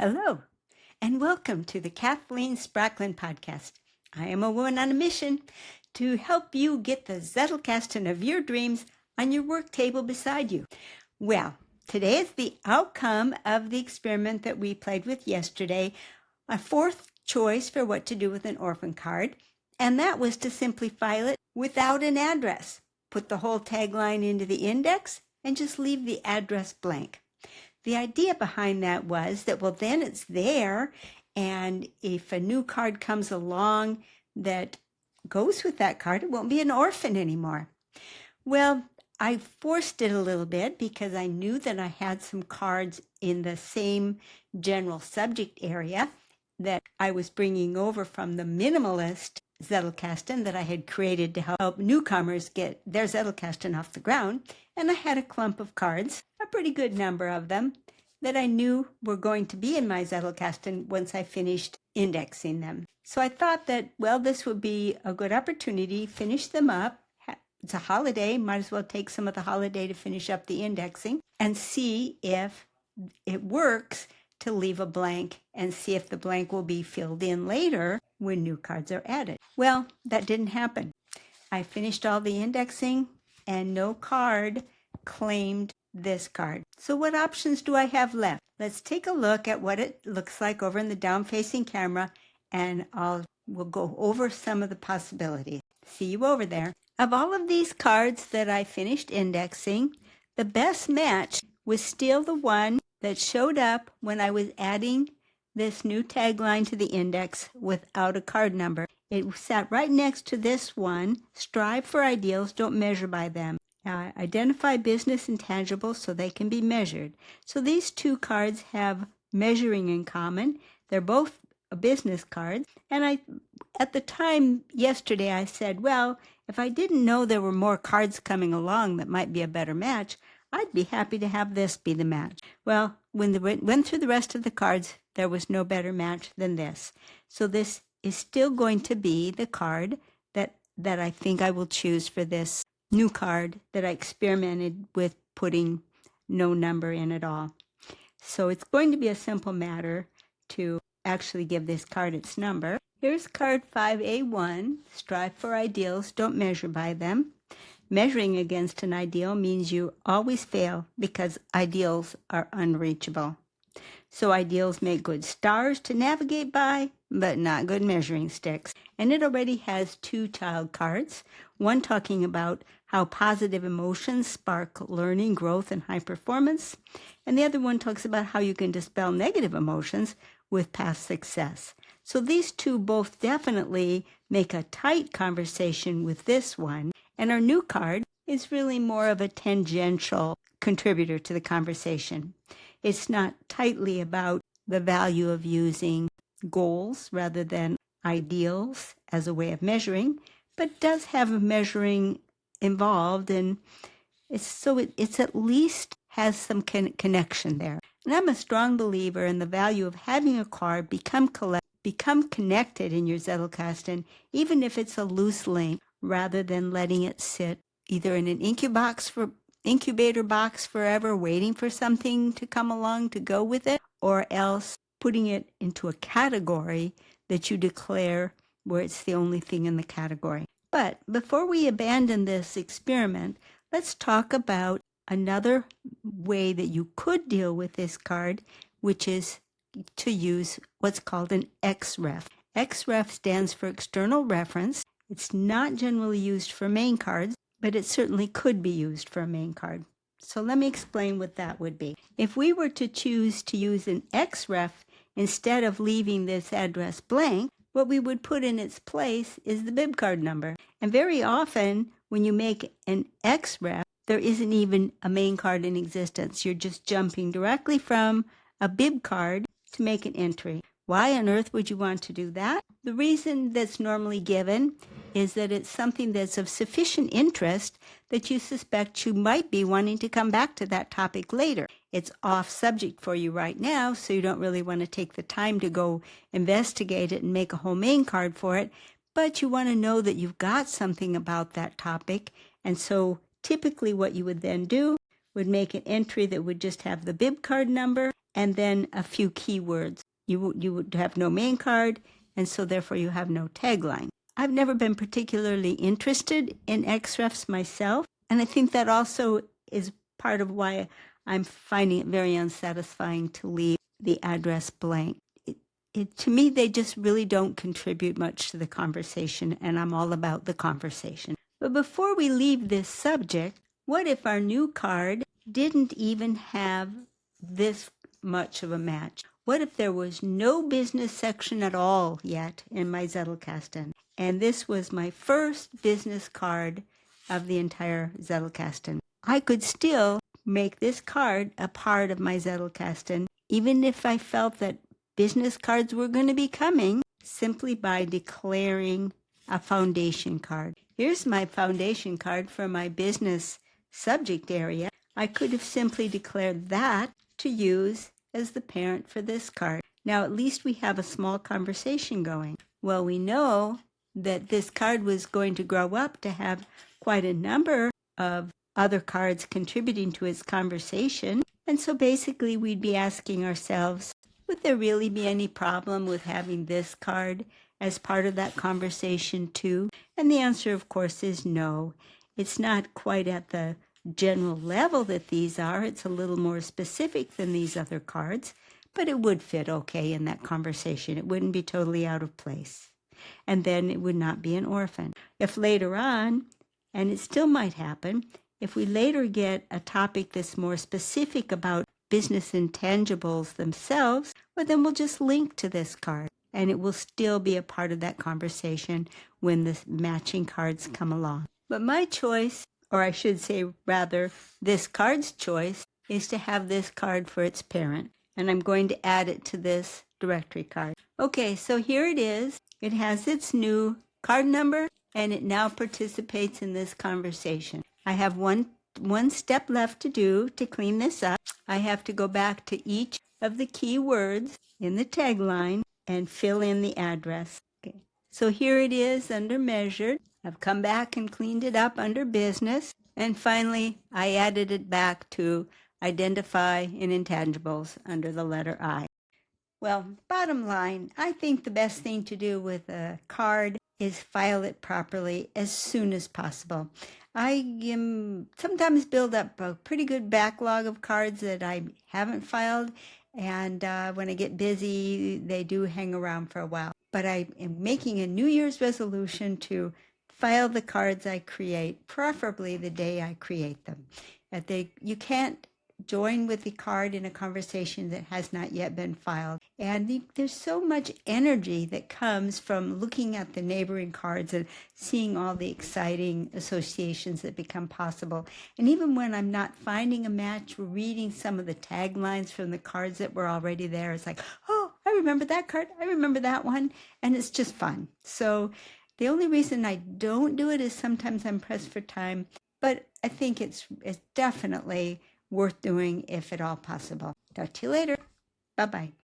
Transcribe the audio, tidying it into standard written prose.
Hello, and welcome to the Kathleen Spracklin podcast. I am a woman on a mission to help you get the Zettelkasten of your dreams on your work table beside you. Well, today is the outcome of the experiment that we played with yesterday, a fourth choice for what to do with an orphan card, and that was to simply file it without an address. Put the whole tagline into the index and just leave the address blank. The idea behind that was that, well, then it's there, and if a new card comes along that goes with that card, it won't be an orphan anymore. Well, I forced it a little bit because I knew that I had some cards in the same general subject area that I was bringing over from the minimalist Zettelkasten that I had created to help newcomers get their Zettelkasten off the ground. And I had a clump of cards, a pretty good number of them, that I knew were going to be in my Zettelkasten once I finished indexing them. So I thought that, well, this would be a good opportunity, finish them up. It's a holiday, might as well take some of the holiday to finish up the indexing and see if it works to leave a blank and see if the blank will be filled in later when new cards are added. Well, that didn't happen. I finished all the indexing and no card claimed this card. So what options do I have left? Let's take a look at what it looks like over in the down-facing camera, and we'll go over some of the possibilities. See you over there. Of all of these cards that I finished indexing, the best match was still the one that showed up when I was adding this new tagline to the index without a card number. It sat right next to this one, strive for ideals, don't measure by them. Identify business intangibles so they can be measured. So these two cards have measuring in common. They're both business cards. And at the time yesterday, I said, well, if I didn't know there were more cards coming along that might be a better match, I'd be happy to have this be the match. Well, when they went through the rest of the cards, there was no better match than this. So this is still going to be the card that I think I will choose for this new card that I experimented with putting no number in at all. So it's going to be a simple matter to actually give this card its number. Here's card 5A1, strive for ideals, don't measure by them. Measuring against an ideal means you always fail because ideals are unreachable. So ideals make good stars to navigate by, but not good measuring sticks. And it already has two child cards, one talking about how positive emotions spark learning, growth, and high performance, and the other one talks about how you can dispel negative emotions with past success. So these two both definitely make a tight conversation with this one, and our new card is really more of a tangential contributor to the conversation. It's not tightly about the value of using goals rather than ideals as a way of measuring, but does have a measuring involved, and it's at least has some connection there. And I'm a strong believer in the value of having a card become connected in your Zettelkasten, even if it's a loose link, rather than letting it sit either in an incubator box forever, waiting for something to come along to go with it, or else putting it into a category that you declare where it's the only thing in the category. But before we abandon this experiment, let's talk about another way that you could deal with this card, which is to use what's called an XREF. XREF stands for external reference. It's not generally used for main cards, but it certainly could be used for a main card. So let me explain what that would be. If we were to choose to use an XREF instead of leaving this address blank, what we would put in its place is the bib card number. And very often, when you make an XREF, there isn't even a main card in existence. You're just jumping directly from a bib card to make an entry. Why on earth would you want to do that? The reason that's normally given is that it's something that's of sufficient interest that you suspect you might be wanting to come back to that topic later. It's off subject for you right now, so you don't really want to take the time to go investigate it and make a whole main card for it, but you want to know that you've got something about that topic. And so typically what you would then do would make an entry that would just have the bib card number and then a few keywords. You would have no main card, and so therefore you have no tagline. I've never been particularly interested in XREFs myself, and I think that also is part of why I'm finding it very unsatisfying to leave the address blank. To me, they just really don't contribute much to the conversation, and I'm all about the conversation. But before we leave this subject, what if our new card didn't even have this much of a match? What if there was no business section at all yet in my Zettelkasten? And this was my first business card of the entire Zettelkasten. I could still make this card a part of my Zettelkasten, even if I felt that business cards were going to be coming, simply by declaring a foundation card. Here's my foundation card for my business subject area. I could have simply declared that to use as the parent for this card. Now at least we have a small conversation going. Well, we know that this card was going to grow up to have quite a number of other cards contributing to its conversation. And so basically we'd be asking ourselves, would there really be any problem with having this card as part of that conversation too? And the answer, of course, is no. It's not quite at the general level that these are. It's a little more specific than these other cards, but it would fit okay in that conversation. It wouldn't be totally out of place. And then it would not be an orphan. If later on, and it still might happen, if we later get a topic that's more specific about business intangibles themselves, well, then we'll just link to this card, and it will still be a part of that conversation when the matching cards come along. But my choice, or I should say rather, this card's choice, is to have this card for its parent, and I'm going to add it to this directory card. Okay, so here it is. It has its new card number, and it now participates in this conversation. I have one step left to do to clean this up. I have to go back to each of the key words in the tagline and fill in the address. Okay. So here it is under measured. I've come back and cleaned it up under business. And finally, I added it back to identify in intangibles under the letter I. Well, bottom line, I think the best thing to do with a card is file it properly as soon as possible. I sometimes build up a pretty good backlog of cards that I haven't filed, and when I get busy, they do hang around for a while. But I am making a New Year's resolution to file the cards I create, preferably the day I create them. You can't join with the card in a conversation that has not yet been filed. And there's so much energy that comes from looking at the neighboring cards and seeing all the exciting associations that become possible. And even when I'm not finding a match, reading some of the taglines from the cards that were already there, it's like, oh, I remember that card. I remember that one. And it's just fun. So the only reason I don't do it is sometimes I'm pressed for time. But I think it's definitely worth doing if at all possible. Talk to you later. Bye-bye.